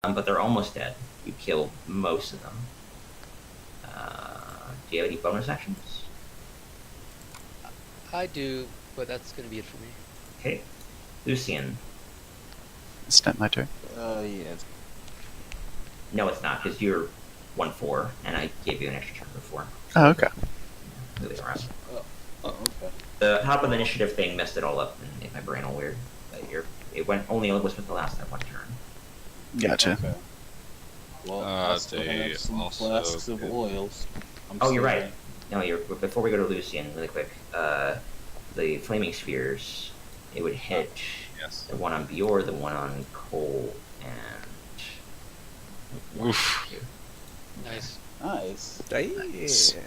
but they're almost dead. You kill most of them. Do you have any bonus actions? I do, but that's going to be it for me. Okay. Lucian. It's not my turn. Yeah. No, it's not, because you're 1-4, and I gave you an extra turn before. Oh, okay. Moving around. Oh, okay. The top of the initiative thing messed it all up and made my brain all weird. But it was with the last one turn. Gotcha. Okay. Well, I still they have some also flasks of could- oils. Oh, you're right. No, before we go to Lucian, really quick, the flaming spheres, it would hit Yes. the one on Bior, the one on Cole, and Oof. Nice. Nice. Nice. Yeah.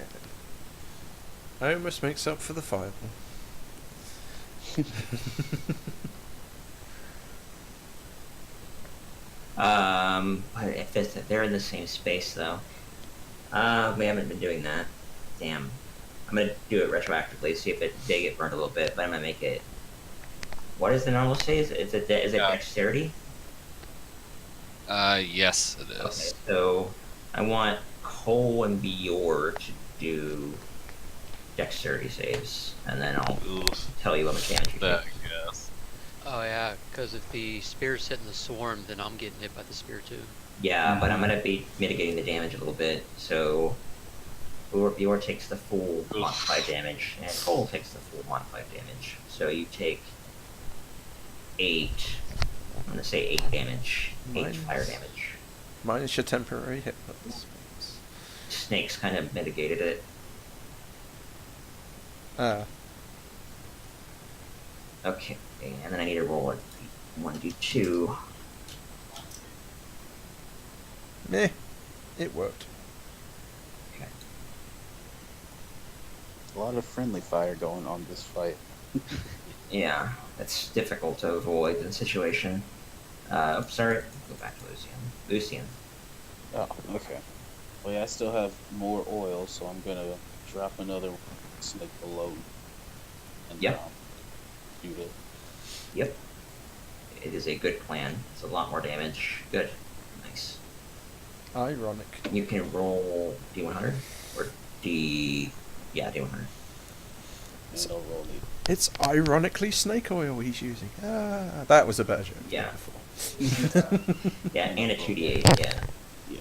I almost makes up for the fireball. But if they're in the same space though, we haven't been doing that. Damn. I'm gonna do it retroactively, see if they get burned a little bit, but I'm gonna make it. What is the normal say? Is it dexterity? Yes, it is. Okay, so I want Cole and Bior to do dexterity saves, and then I'll Oof. tell you how much damage you That, take. yes. Oh yeah, because if the spear's hitting the swarm, then I'm getting hit by the spear too. Yeah, but I'm gonna be mitigating the damage a little bit, so Bior takes the full Oof. modified damage, and Cole takes the full modified damage. So you take 8. I'm gonna say 8 damage. 8 Nice. fire damage. Minus your temporary hit points. Snakes kind of mitigated it. Okay, and then I need to roll a 1d2. Meh. It worked. Okay. A lot of friendly fire going on this fight. Yeah, that's difficult to avoid in the situation. Sorry. Go back to Lucian. Lucian. Oh, okay. Well, yeah, I still have more oil, so I'm gonna drop another snake below. And, Yep. shoot it. Yep. It is a good plan. It's a lot more damage. Good. Nice. Ironic. You can roll D100 or D100. And I'll roll it. It's ironically snake oil he's using. That was a better joke. Yeah. Before. Yeah, and a 2d8. Yeah. Yeah.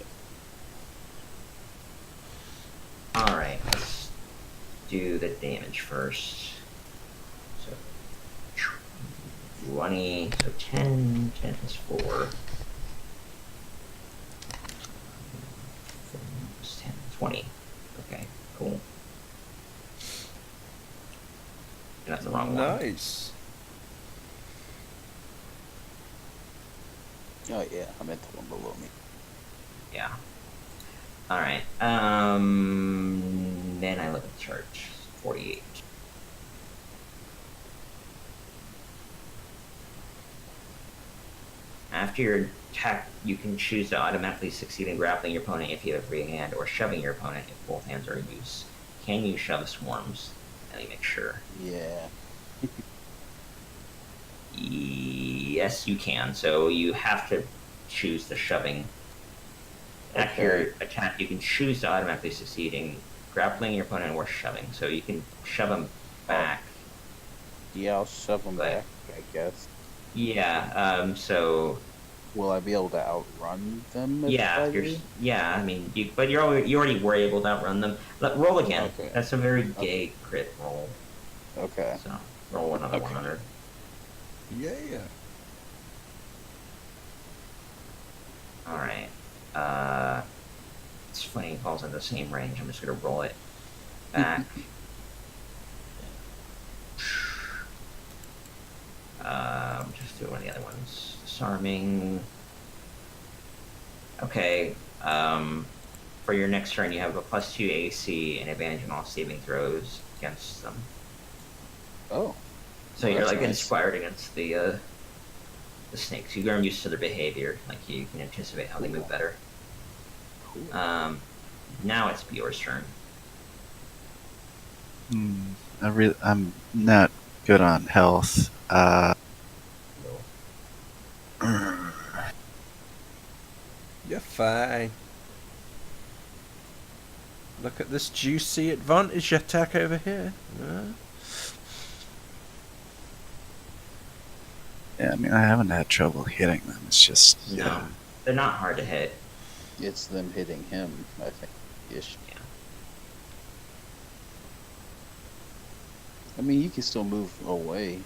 All right. Let's do the damage first. So 20. So 10. 10 is 4. 4 plus 10. 20. Okay. Cool. And that's the wrong one. Nice. Oh, yeah, I meant the one below me. Yeah. Alright. Then I look at the chart. 48. After your attack, you can choose to automatically succeed in grappling your opponent if you have a free hand, or shoving your opponent if both hands are in use. Can you shove swarms? Let me make sure. Yeah. Yes, you can. So you have to choose the shoving. After your attack, you can choose to automatically succeed in grappling your opponent or shoving. So you can shove them back. Yeah, I'll shove them But- back, I guess. Yeah. So Will I be able to outrun them? If yeah, I do? I mean, you already were able to outrun them. Roll again. Okay. That's a very gay crit roll. Okay. So roll another Okay. 100. Yeah. All right. It's funny. It falls in the same range. I'm just gonna roll it back. Just do one of the other ones. Disarming. Okay. For your next turn, you have a +2 AC and advantage on all saving throws against them. Oh. So you're That's like nice. inspired against the snakes. You learn used to their behavior. Like you can anticipate how they move better. Cool. Now it's Bior's turn. I'm not good on health. You're fine. Look at this juicy advantage attack over here. Yeah, I mean, I haven't had trouble hitting them. It's just, No, they're not hard to hit. It's them hitting him, I think. Ish. Yeah. I mean, you can still move away.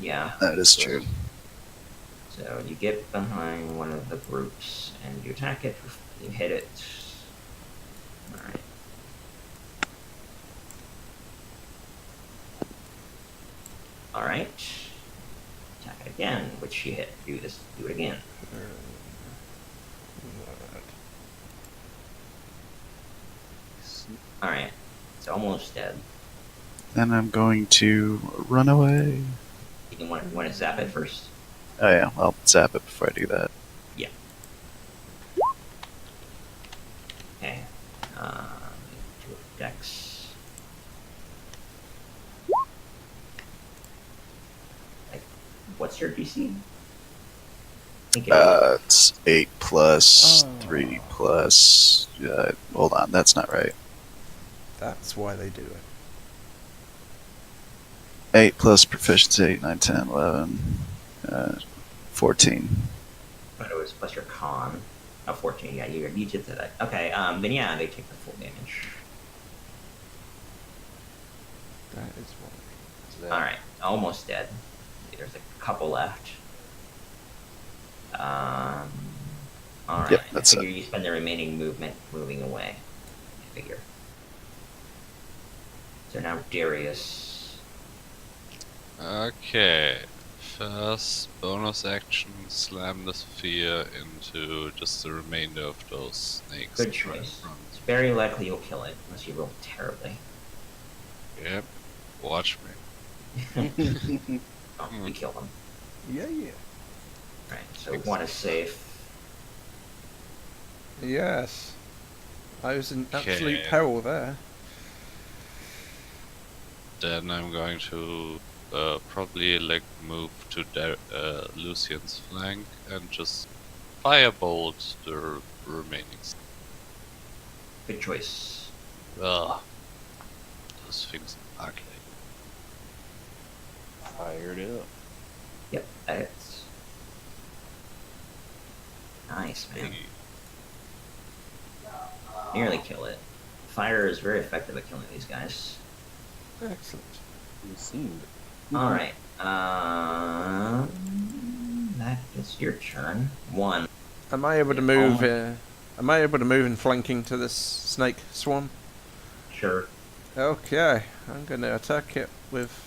Yeah. that is true. So you get behind one of the groups and you attack it. You hit it. All right. All right. Attack it again, which you hit. Do this. Do it again. All right. It's almost dead. Then I'm going to run away. You want to zap it first. Oh yeah, I'll zap it before I do that. Yeah. Okay. Do a dex. Like, what's your DC? I think It's 8 plus Oh. 3 plus. Hold on, that's not right. That's why they do it. 8 plus proficiency, 8, 9, 10, 11, 14. But it was plus your con. Oh, 14. Yeah, you did that. Okay. Then yeah, they take the full damage. That is why. All right. Almost dead. There's a couple left. All right. Yep, that's I figure you spend the remaining movement moving away. I figure. So now Darius. Okay. First bonus action, slam the sphere into just the remainder of those snakes. Good choice. It's very likely you'll kill it unless you roll terribly. Yep. Watch me. Oh, you kill them. Yeah, yeah. Right. So one is safe. Yes. I was in absolute Okay. peril there. Then I'm going to probably like move to Lucian's flank and just firebolt the remaining. Good choice. Ugh. Those things are ugly. Fired up. Yep, that's nice, man. Nearly kill it. Fire is very effective at killing these guys. Excellent. You seemed. All right. That is your turn. One. Am I able to move? Am I able to move and flanking to this snake swarm? Sure. Okay, I'm going to attack it with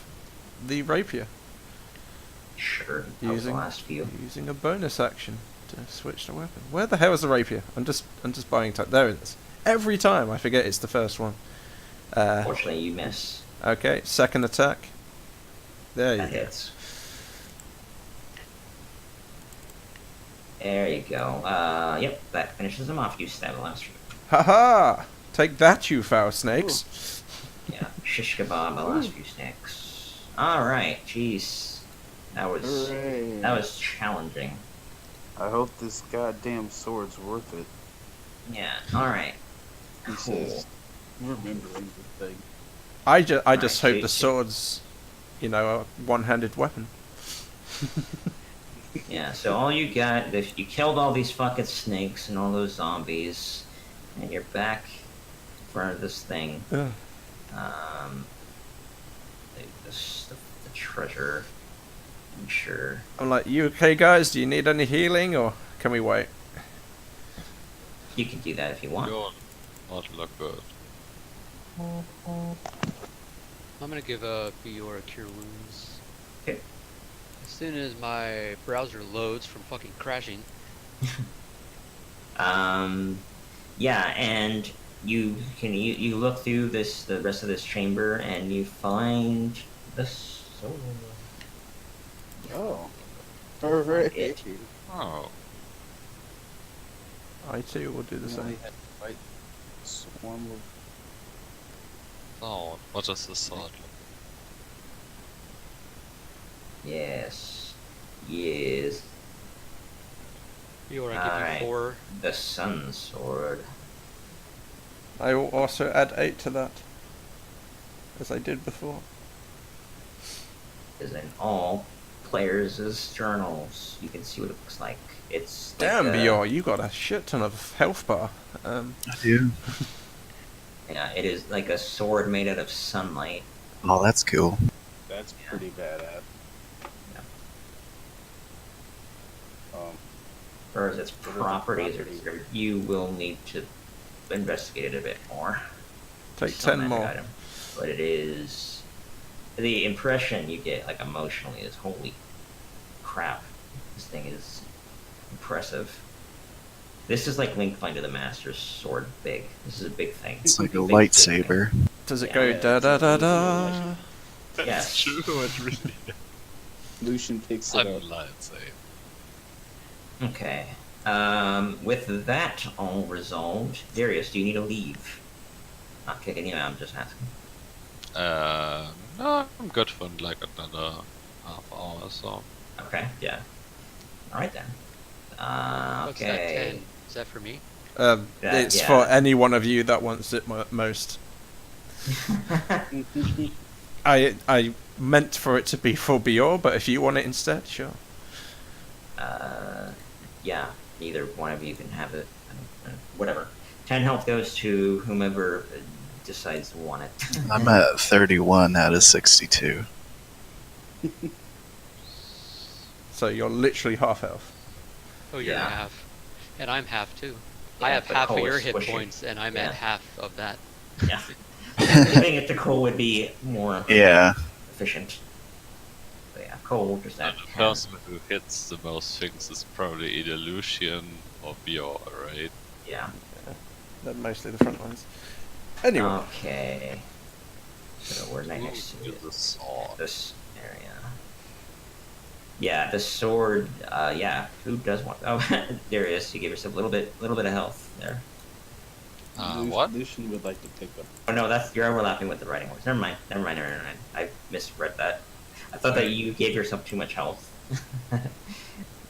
the rapier Sure. That was the using last few. using a bonus action to switch the weapon. Where the hell is the rapier? I'm just buying time. There it is. Every time I forget it's the first one. Unfortunately, you miss. Okay, second attack. There you That go. hits. There you go. Yep, that finishes them off. You stab the last few. Ha! Take that, you foul snakes. Yeah, shish kebab, the last few snakes. All right, jeez, that was Hooray. challenging. I hope this goddamn sword's worth it. Yeah. All right. He Cool. says, remembering the thing. I just Alright, hope the so- sword's, a one-handed weapon. Yeah. So all you got, you killed all these fucking snakes and all those zombies, and you're back in front of this thing. Ugh. The treasure. I'm sure. I'm like, you okay, guys? Do you need any healing, or can we wait? You can do that if you want. Good. Not look good. I'm gonna give Fiora Cure Wounds. Okay. As soon as my browser loads from fucking crashing. Yeah, and you look through the rest of this chamber and you find the sword. Oh. Hooray. It. Oh. I too will do the Only same. had to fight a swarm of. Oh, what does this sword look? Yes. Yes. Bjorn, I give Alright. you 4. The Sun Sword. I will also add 8 to that, as I did before. Is in all players' journals. You can see what it looks like. It's like Damn, a- Bior, you got a shit ton of health bar. I do. Yeah, it is like a sword made out of sunlight. Oh, that's cool. That's Yeah. pretty badass. Yeah. As Or as its What are the properties, properties? you will need to investigate it a bit more. Take Still 10 an more. item. But it is the impression you get, like emotionally, is holy crap. This thing is impressive. This is like Link Find to the Master's sword big. This is a big thing. It's like a Big, big thing. lightsaber. Does it Yeah, go yeah, da it's da a da really da? good That's Yes. true, it really Lucian picks it up. lightsaber. Okay. With that all resolved, Darius, do you need to leave? Not kicking you out, I'm just asking. No, I'm good for like another half hour or so. Okay, yeah. Alright then. What's that, Okay. 10? Is that for me? It's yeah. for any one of you that wants it most. I meant for it to be for Bior, but if you want it instead, sure. Yeah, either one of you can have it. Whatever. 10 health goes to whomever decides to want it. I'm at 31 out of 62. So you're literally half health. Oh, you're Yeah. half. And I'm half too. Yeah, I have but half of Cole your is hit squishy. points, and I'm Yeah. at half of that. Yeah. Giving it to Cole would be more Yeah. efficient. So yeah, Cole just The that. person who hits the most things is probably either Lucian or Bior, right? Yeah. They're mostly the front lines. Anyway, Okay. So we're right next to Use the sword. this area. Yeah, the sword. Yeah. Who does want? Oh, Darius, you gave yourself a little bit of health there. What? Lucian would like to pick up. Oh no, that's you're overlapping with the writing horse. Never mind. I misread that. I thought that you gave yourself too much health.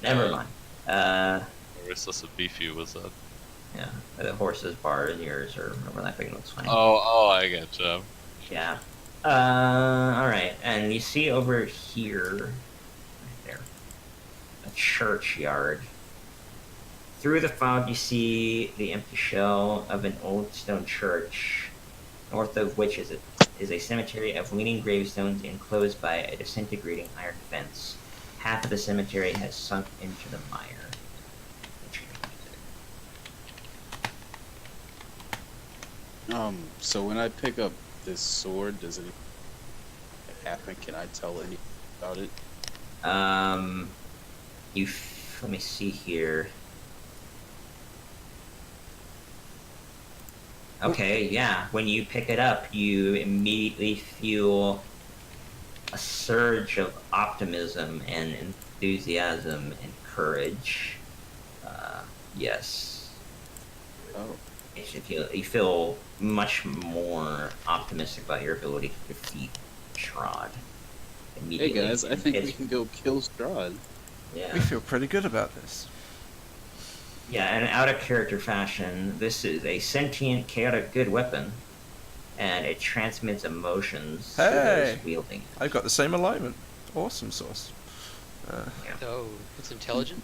Never mind. Or is this a beefy wizard? Yeah, the horse's bar and yours are overlapping. Looks fine. Oh, I get you. Yeah. Alright, and you see over here, right there, a churchyard. Through the fog, you see the empty shell of an old stone church, north of which is a cemetery of leaning gravestones enclosed by a disintegrating iron fence. Half of the cemetery has sunk into the mire. So when I pick up this sword, does it happen? Can I tell anything about it? Let me see here. Okay, yeah. When you pick it up, you immediately feel a surge of optimism and enthusiasm and courage. Yes. Oh, You feel much more optimistic about your ability to defeat Strahd. hey Immediately. guys, I think we It's- can go kill Strahd. Yeah. we feel pretty good about this. Yeah, and out of character fashion, this is a sentient, chaotic good weapon, and it transmits emotions to Hey! those wielding it. I've got the same alignment. Awesome sauce. Oh, it's intelligent?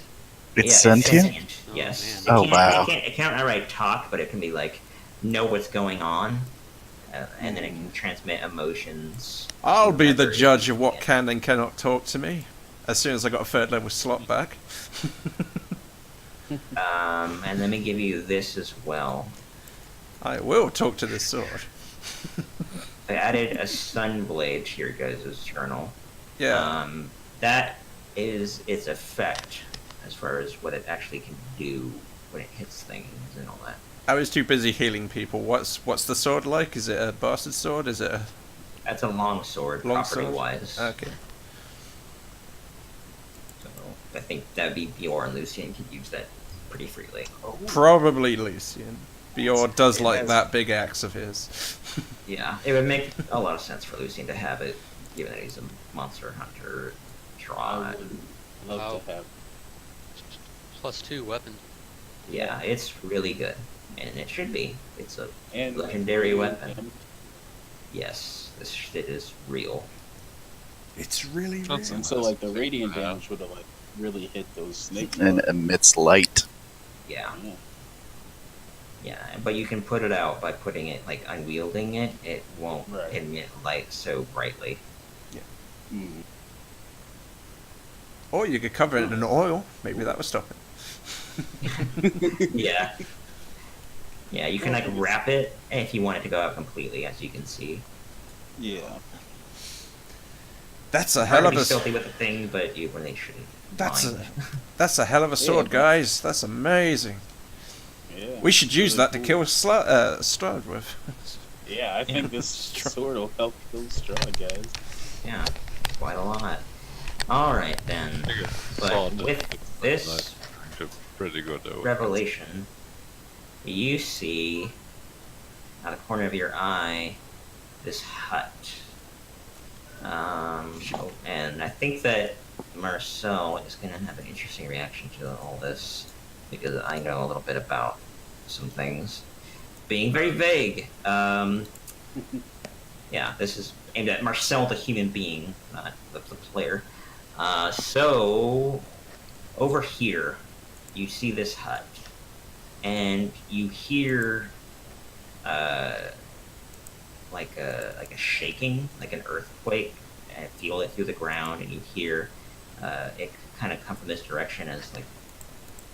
It's Yeah, sentient? Oh, Yes. man. It Oh, can't- wow. It can't outright talk, but it can be like know what's going on, and then it can transmit emotions. I'll be the Whatever. judge of what Yeah. can and cannot talk to me. As soon as I got a third level slot back. And let me give you this as well. I will talk to this sword. I added a Sunblade to your guys' journal. Yeah. That is its effect as far as what it actually can do when it hits things and all that. I was too busy healing people. What's the sword like? Is it a bastard sword? Is it a That's a long sword, long property sword? wise. Okay. So I think that would be Bjorn and Lucian could use that pretty freely. Probably Lucian. Bior does Yeah, like that's- that big axe of his. Yeah, it would make a lot of sense for Lucian to have it, given that he's a monster hunter. I Try. would love Oh. to have. +2 weapon. Yeah, it's really good, and it should be. It's a And legendary weapon. damage. Yes, this shit is real. It's really That's real. And so like the radiant Yeah. damage would have like really hit those snakes. And emits light. Yeah, Yeah. yeah, but you can put it out by putting it like unwielding it. It won't Right. emit light so brightly. Mm. Or you could cover it in oil. Maybe that would stop it. Yeah. Yeah, you can like wrap it if you want it to go out completely, as you can see. Yeah. That's a Hard hell to of be a. filthy with the thing, but you really shouldn't. That's mind. That's a hell of a sword, Yeah. guys. That's amazing. Yeah. We should use Really that to cool. kill Strahd with. Yeah, I think this sword will help kill Strahd, guys. Yeah, quite a lot. All right then. But Sword with is this like pretty good though. revelation, you see out of the corner of your eye this hut. And I think that Marcel is going to have an interesting reaction to all this because I know a little bit about some things. Being very vague. Yeah, this is aimed at Marcel, the human being, not the player. So, over here, you see this hut, and you hear like a shaking, like an earthquake, and feel it through the ground, and you hear it kind of come from this direction as like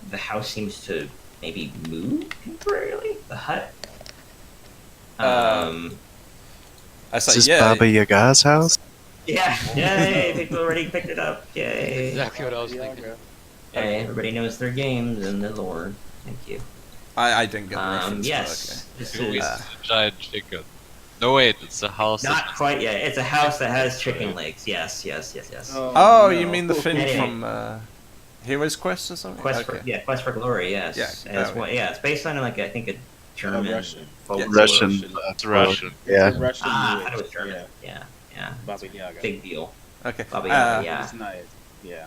the house seems to maybe move temporarily. The hut. I Is say, this yeah. Baba Yaga's house? Yeah, yay! People already picked it up. Yay! Exactly what I was thinking. Hey, everybody knows their games and their lore. Thank you. I didn't get the reference. Yes, this Who is is the giant chicken? No wait, it's a house. not quite yet. It's a house that has chicken legs. Yes, yes, yes, yes. Oh, no. you mean the thing Anyway. from Hero's Quest or something? Quest for Okay. Quest for Glory. Yes. Yeah, And it's, okay. yeah, it's based on like I think a German Russian. folklore. Russian. It's Russian. Yeah. Russian Ah, I witch, thought it was German. Yeah. Yeah, yeah. Baba Yaga. Big deal. Okay. Baba Yaga, yeah. It's nice. Yeah.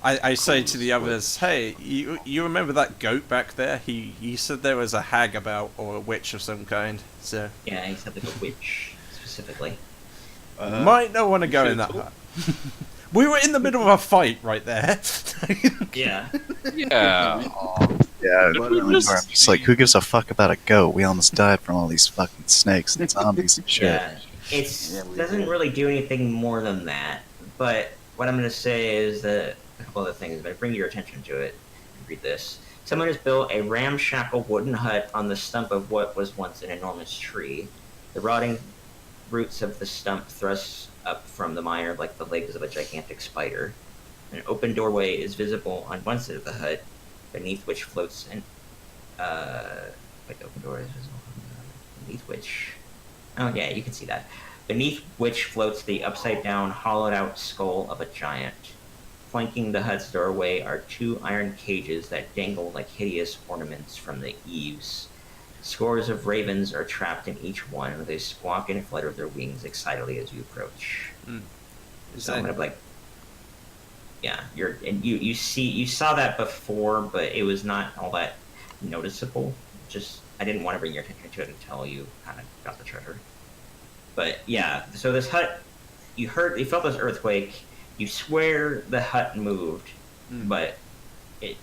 I say to the Cool. others, hey, you remember that goat back there? He said there was a hag about or a witch of some kind. So Yeah, he said like a witch specifically. might not want to go in that should've hut. We were in the middle of a fight right there. Yeah. Yeah. Yeah, But, I'm just like, who gives a fuck about a goat? We almost died from all these fucking snakes and zombies and shit. Yeah. It Yeah, we doesn't did. really do anything more than that. But what I'm going to say is that a couple other things. If I bring your attention to it, read this. Someone has built a ramshackle wooden hut on the stump of what was once an enormous tree. The rotting roots of the stump thrust up from the mire like the legs of a gigantic spider. An open doorway is visible on one side of the hut, beneath which floats an the open door is visible. Beneath which, oh yeah, you can see that. Beneath which floats the upside-down, hollowed-out skull of a giant. Flanking the hut's doorway are two iron cages that dangle like hideous ornaments from the eaves. Scores of ravens are trapped in each one. They squawk and flutter their wings excitedly as you approach. So I'm gonna like, yeah, you saw that before, but it was not all that noticeable. Just I didn't want to bring your attention to it until you kind of got the treasure. But yeah, so this hut, you felt this earthquake. You swear the hut moved, but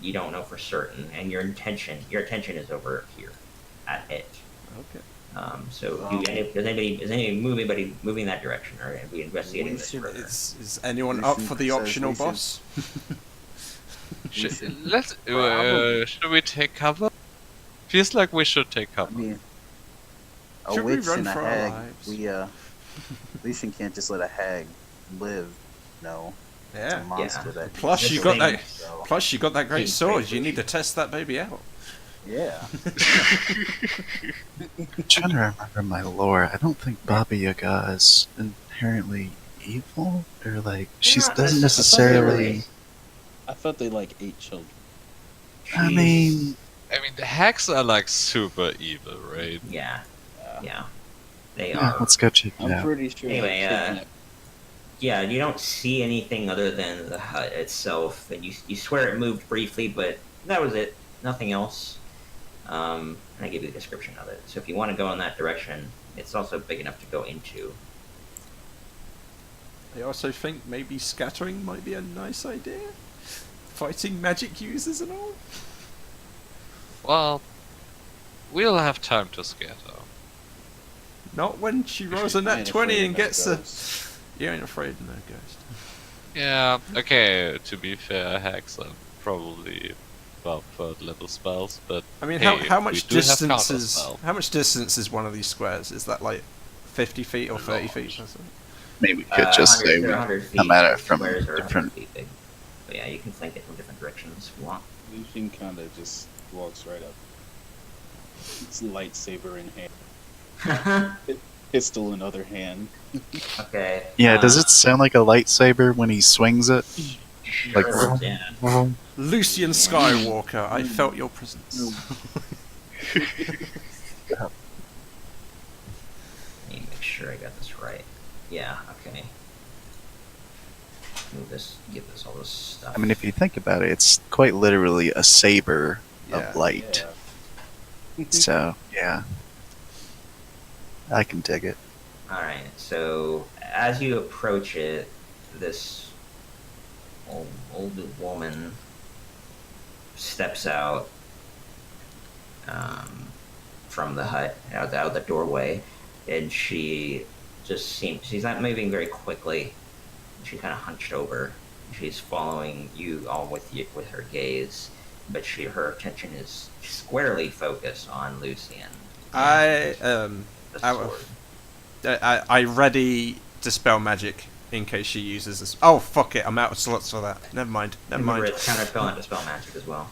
you don't know for certain, and your attention is over here at it. Okay. So is anybody moving in that direction, or are we investigating We this should- further? Is anyone We up should- for the says optional we should- boss? Should we take cover? Feels like we should take I cover. mean, a Should we witch run and a for our hag. lives? We Lucian can't just let a hag live. No, it's a Yeah. monster that. Plus That's you the got thing. that. So, Plus you got that great Hey, sword. great You need to Lucian. test that baby out. yeah. I'm trying to remember my lore. I don't think Baba Yaga is inherently evil, or like she Not doesn't necessarily. necessarily. I thought they like ate children. I mean, I mean, the hacks are like super evil, right? Yeah, Yeah. yeah, they yeah, are. let's go check it I'm out. pretty sure. Anyway, they kidnapped- Yeah, you don't see anything other than the hut itself, and you swear it moved briefly, but that was it. Nothing else. And I gave you the description of it. So if you want to go in that direction, it's also big enough to go into. I also think maybe scattering might be a nice idea. Fighting magic users and all. Well, we'll have time to scatter. Not when she rolls a I nat ain't 20 afraid and of no gets a... ghosts. You ain't afraid of no ghost. Yeah, okay, to be fair, hacks are probably about 3rd level spells, but I mean, hey, how we much do have distance is... counterspell. How much distance is one of these squares? Is that like 50 feet or 30 Lord. feet or something? Maybe we could just say 100, we 100 feet. come at it from Squares are 100 different. feet big. But yeah, you can flank it from different directions if you want. Lucian kind of just walks right up. It's lightsaber in hand, pistol in other hand. Okay. Yeah, does it sound like a lightsaber when he swings it? Like, Sure, yeah. Lucian Skywalker, I felt your presence. Let me make sure I got this right. Yeah, okay. Move this, give this all this stuff. I mean, if you think about it, it's quite literally a saber Yeah. of light. Yeah. So, yeah. I can dig it. Alright, so as you approach it, this old woman steps out from the hut, out the doorway, and she just seems, she's not moving very quickly. She's kind of hunched over. She's following you all with her gaze, but her attention is squarely focused on Lucian. I The out sword. of I ready dispel magic in case she uses this. Oh fuck it! I'm out of slots for that. Never mind. Never Remember, mind. it's counterspell and dispel magic as well.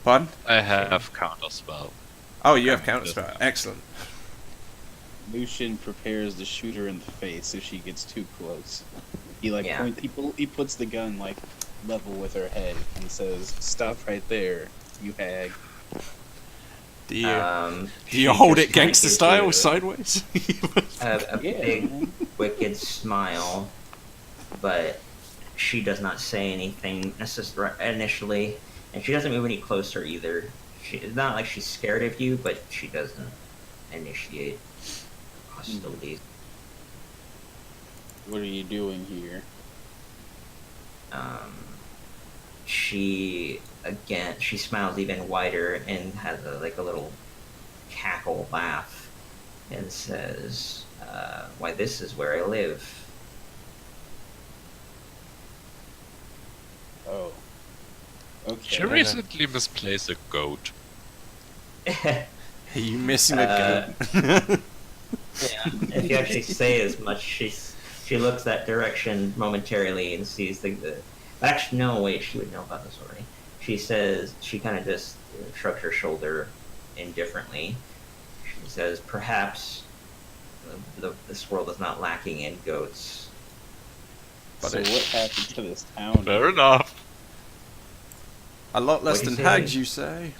Pardon? I have counterspell. Oh, you have counterspell. Excellent. Lucian prepares to shoot her in the face if she gets too close. He like Yeah. he puts the gun like level with her head and says, "Stop right there, you hag." Do you do she you hold just it kinda gangster gives style you sideways? A Yeah, big, man. wicked smile, but she does not say anything initially, and she doesn't move any closer either. It's not like she's scared of you, but she doesn't initiate hostilities. What are you doing here? She smiles even wider and has a little cackle laugh and says, "Why, this is where I live." Oh, okay. She recently misplaced a goat. Are you missing a Uh, goat? Yeah, if you actually say as much, she looks that direction momentarily and sees the. Actually, no, wait, she would know about this already. She says, she kind of just shrugs her shoulder indifferently. She says, "Perhaps this world is not lacking in goats." But So it- what happened to this town? Fair enough. A lot less What'd than you say? hags, you say?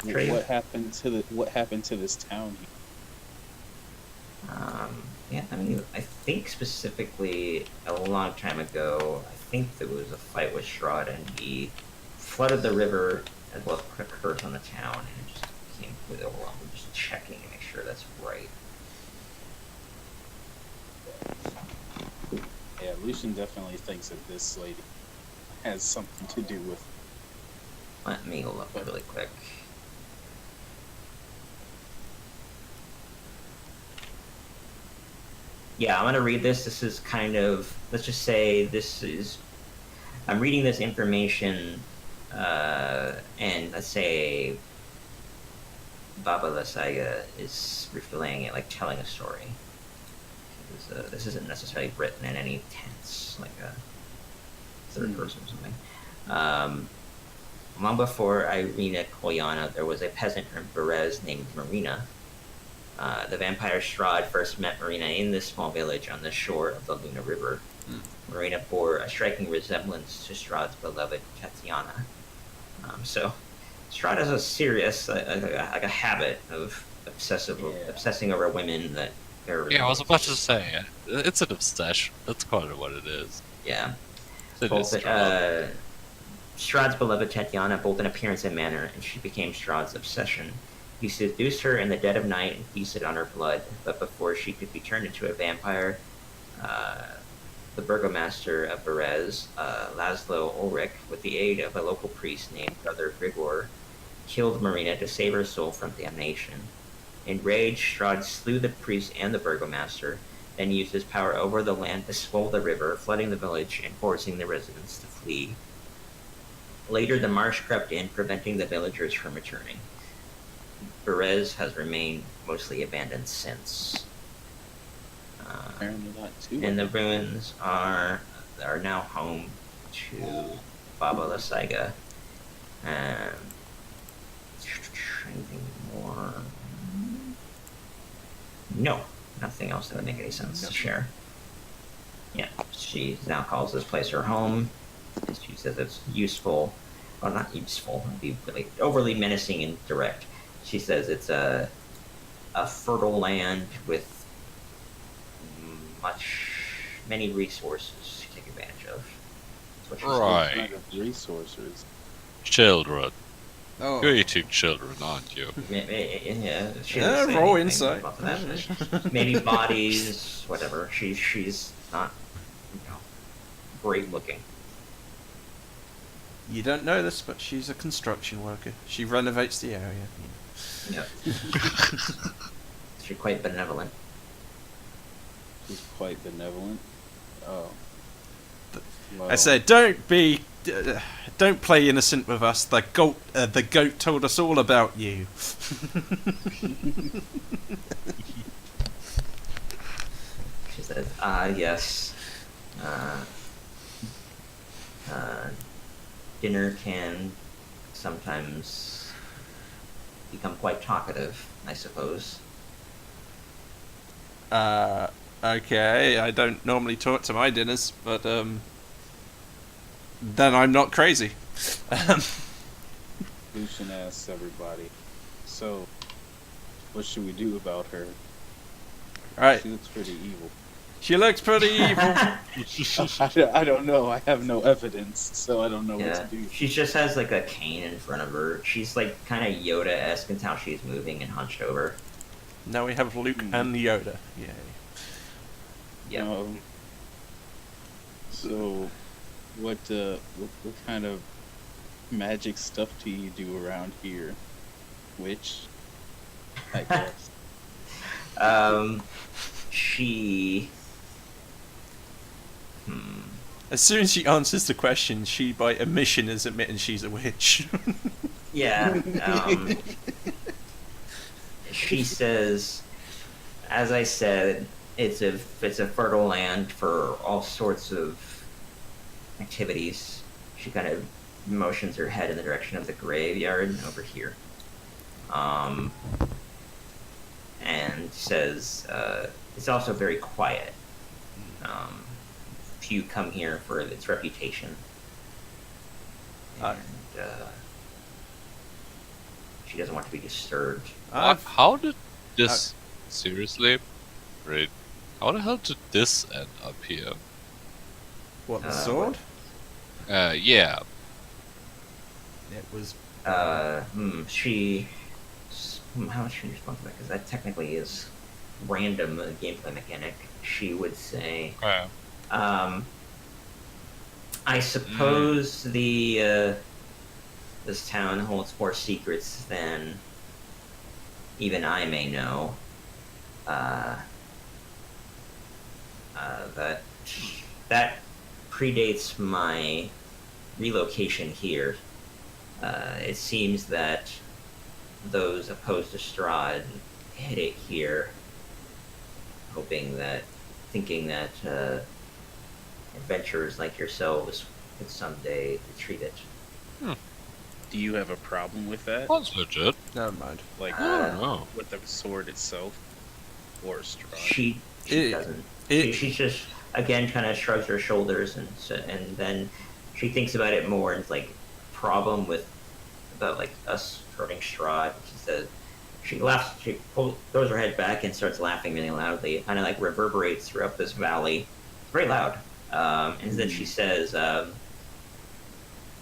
Trade. What happened to this town? Yeah, I mean, I think specifically a long time ago, I think there was a fight with Strahd, and he flooded the river as well as put a curse on the town, and it just became completely overwhelmed. I'm just checking to make sure that's right. Yeah, Lucian definitely thinks that this lady has something to do with. Let me look really quick. Yeah, I'm gonna read this. This is kind of, let's just say this is, I'm reading this information, and let's say Baba Lysaga is relaying it, like telling a story. This isn't necessarily written in any tense, like a third person or something. Long before Irina Kolyana, there was a peasant from Berez named Marina. The vampire Strahd first met Marina in this small village on the shore of the Luna River. Marina bore a striking resemblance to Strahd's beloved Tatiana. So, Strahd has a serious, like a habit of obsessing over women that they're. Yeah, I was about to say, it's an obsession. That's kind of what it is. Yeah. It Both, is Strahd. Strahd's beloved Tatiana, both in appearance and manner, and she became Strahd's obsession. He seduced her in the dead of night and feasted on her blood, but before she could be turned into a vampire, the burgomaster of Berez, Laszlo Ulrich, with the aid of a local priest named Brother Grigor, killed Marina to save her soul from damnation. Enraged, Strahd slew the priest and the burgomaster, then used his power over the land to swell the river, flooding the village and forcing the residents to flee. Later, the marsh crept in, preventing the villagers from returning. Berez has remained mostly abandoned since. Apparently not too. And the ruins are now home to Baba Lysiga. Anything more? No, nothing else that would make any sense to share. Yeah, she now calls this place her home. And she says it's useful. Well, not useful. It'd be really overly menacing and direct. She says it's a fertile land with many resources to take advantage of. That's what she said. Right. Kind of resources. Children. Oh. You're eating children, aren't you? Yeah, she Yeah, doesn't say roll anything insight. about that. Maybe bodies, whatever. She's not, great looking. You don't know this, but she's a construction worker. She renovates the area. Yeah. She's quite benevolent. She's quite benevolent. Oh. Well, I said, don't play innocent with us. The goat told us all about you. She says, yes. Dinner can sometimes become quite talkative, I suppose. Okay, I don't normally talk to my dinners, but then I'm not crazy. Lucian asks everybody, so, what should we do about her? Right, She looks pretty evil. she looks pretty evil. I don't know. I have no evidence, so I don't know what Yeah, to do. she just has like a cane in front of her. She's like kind of Yoda-esque in how she's moving and hunched over. Now we have Luke and Yoda. Yay. Yeah. So, what kind of magic stuff do you do around here? Witch, I guess. She. As soon as she answers the question, she by omission is admitting she's a witch. Yeah. She says, as I said, it's a fertile land for all sorts of activities. She kind of motions her head in the direction of the graveyard over here. And says, it's also very quiet. Few come here for its reputation. And, she doesn't want to be disturbed. How did this... Seriously? Right. How the hell did this end up here? What, the sword? Yeah. It was... She... How much should you respond to that? Because that technically is random gameplay mechanic. She would say... I suppose this town holds more secrets than even I may know. That predates my relocation here. It seems that those opposed to Strahd hid it here, thinking that adventurers like yourselves could someday retrieve it. Do you have a problem with that? That's legit. Never mind. Like, Oh. with the sword itself? Or Strahd? She doesn't. She just again kind of shrugs her shoulders and then she thinks about it more and like problem about like us hurting Strahd. She says she laughs. She throws her head back and starts laughing really loudly. It kind of like reverberates throughout this valley. It's very loud. And then she says,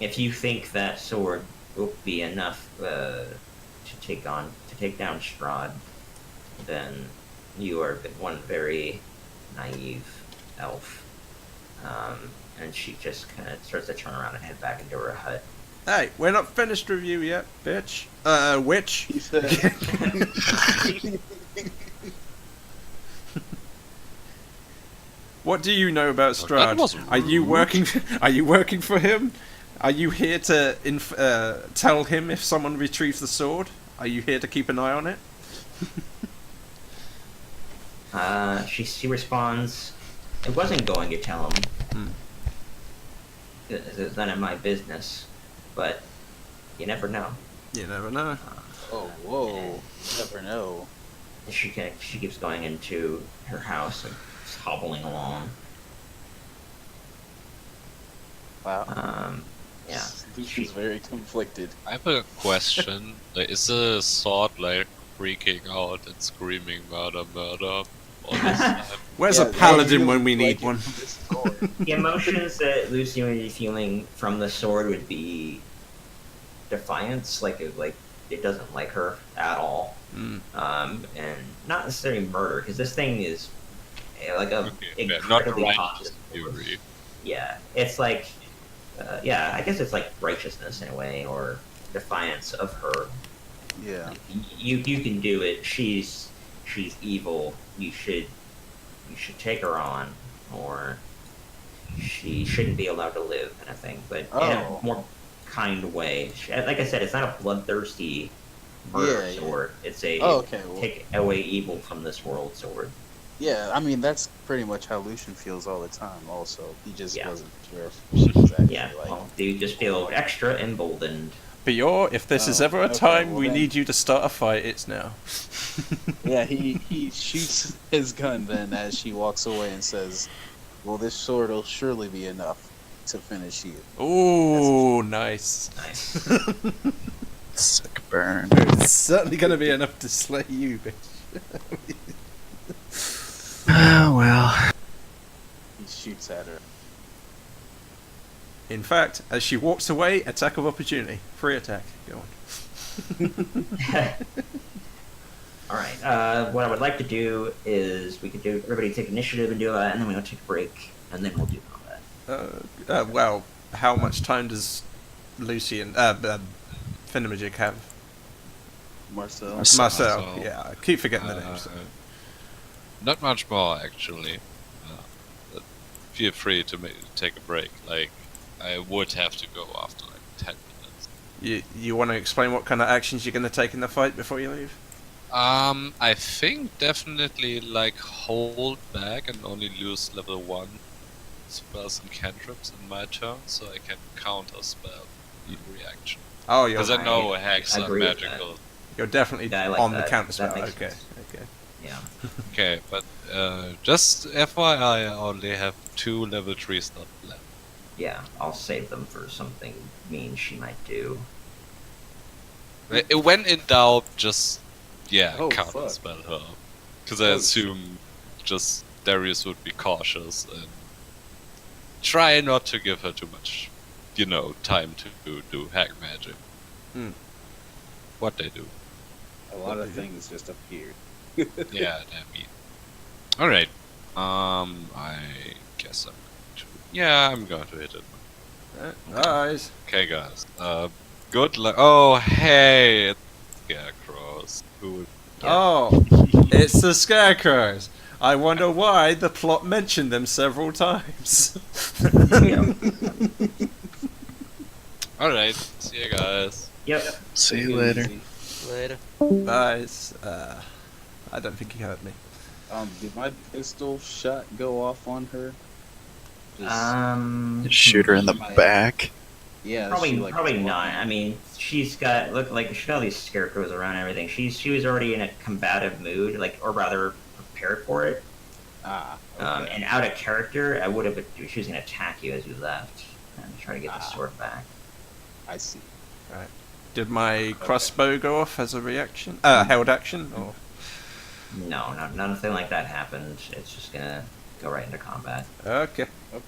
if you think that sword will be enough to take down Strahd, then you are one very naive elf. And she just kind of starts to turn around and head back into her hut. Hey, we're not finished with you yet, bitch. Witch. He said, What do you know about That Strahd? was Are you rude. working? Are you working for him? Are you here to tell him if someone retrieves the sword? Are you here to keep an eye on it? She responds, "I wasn't going to tell him. It's none of my business, but you never know." You never know. "Oh, whoa, never know." She keeps going into her house and just hobbling along. Wow. Yeah. Lucian's very conflicted. I have a question. Like, is the sword like freaking out and screaming murder, murder all this time? Where's Yeah, a paladin really when we like need it one? from this sword. The emotions that Lucian would be feeling from the sword would be defiance, like it doesn't like her at all, Mm. and not necessarily murder, because this thing is like a Okay, fair. Not a incredibly righteous positive force. fury. Yeah, it's like, yeah, I guess it's like righteousness in a way, or defiance of her. Yeah. You can do it. She's evil. You should take her on, or she shouldn't be allowed to live, kind of thing. But in Oh. a more kind way. Like I said, it's not a bloodthirsty murder Yeah. sword. It's a Oh, okay. Well, take away evil from this world sword. yeah, I mean, that's pretty much how Lucian feels all the time, also. He just Yeah. wasn't sure if she was actually Yeah, like. well, you just feel extra emboldened. Bior, if this is Oh, ever a okay, time well we then- need you to start a fight, it's now. Yeah, he shoots his gun then as she walks away and says, "Well, this sword will surely be enough to finish you." Ooh, nice. Nice. Sick burn. It's certainly going to be enough to slay you, bitch. Ah, well. He shoots at her. In fact, as she walks away, attack of opportunity. Free attack. Go on. All right. What I would like to do is we could do everybody take initiative and do that, and then we'll take a break, and then we'll do combat. Well, how much time does Lucian, Finnemajig have? Marcel. Marcel. Marcel. Marcel. Yeah, I keep forgetting the names. Not much more, actually. But feel free to take a break. Like, I would have to go after like 10 minutes. You want to explain what kind of actions you're going to take in the fight before you leave? I think definitely like hold back and only lose level 1 spells and cantrips in my turn, so I can counter spell the reaction. Oh, you're Because I know I hacks are agree with magical. you're definitely Yeah, I like on that. the counter That spell. makes Okay, sense. okay. Yeah. Okay, but just FYI, I only have 2 level 3 stuff left. Yeah, I'll save them for something mean she might do. When in doubt, just Oh, counter fuck. spell her. Because I Oh, assume just Darius would be cautious and try not to give her too much, time to do hack magic. Hmm. What they do. A lot of things just appeared. Yeah, that mean. Alright. I guess I'm going to. Yeah, I'm going to hit it. Nice. Okay, guys. Good luck. Oh, hey! It's Scarecrows. Who would. Oh, it's the Scarecrows. I wonder why the plot mentioned them several times. Alright, see you guys. Yep. See Take you it later. easy. Later. Nice. I don't think he heard me. Did my pistol shot go off on her? Shoot her in the My- back. Yeah, Probably, she, like, probably was not. walking- I mean, she's got she got all these scarecrows around and everything. She was already in a combative mood, or rather prepared for it. Ah, okay. And out of character, I would have. She was gonna attack you as you left and try to get the sword back. I see. Did my crossbow go off as a reaction? Held action? Or? No, nothing like that happened. It's just gonna go right into combat. Okay. Okay.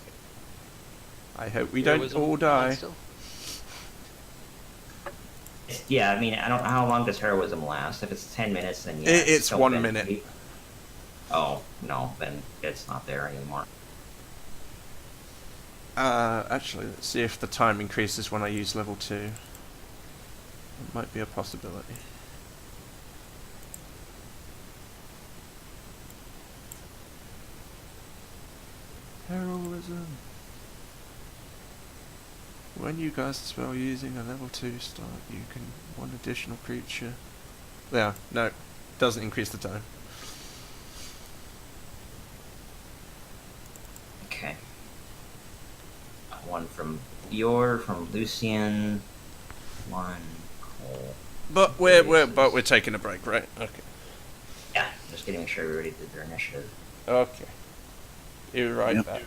I hope we There don't was a all mod die. still? Yeah, I mean, I don't know how long does heroism last. If it's 10 minutes, then yeah. It's still 1 been- minute. Oh, no, then it's not there anymore. Actually, let's see if the time increases when I use level 2. It might be a possibility. Heroism. When you cast a spell using a level 2 start, you can one additional creature. Yeah, no, doesn't increase the time. Okay. One from Bior, from Lucian, one Cole. But we're taking a break, right? Okay. Yeah, just getting make sure everybody did their initiative. Okay. You're right Yep. back.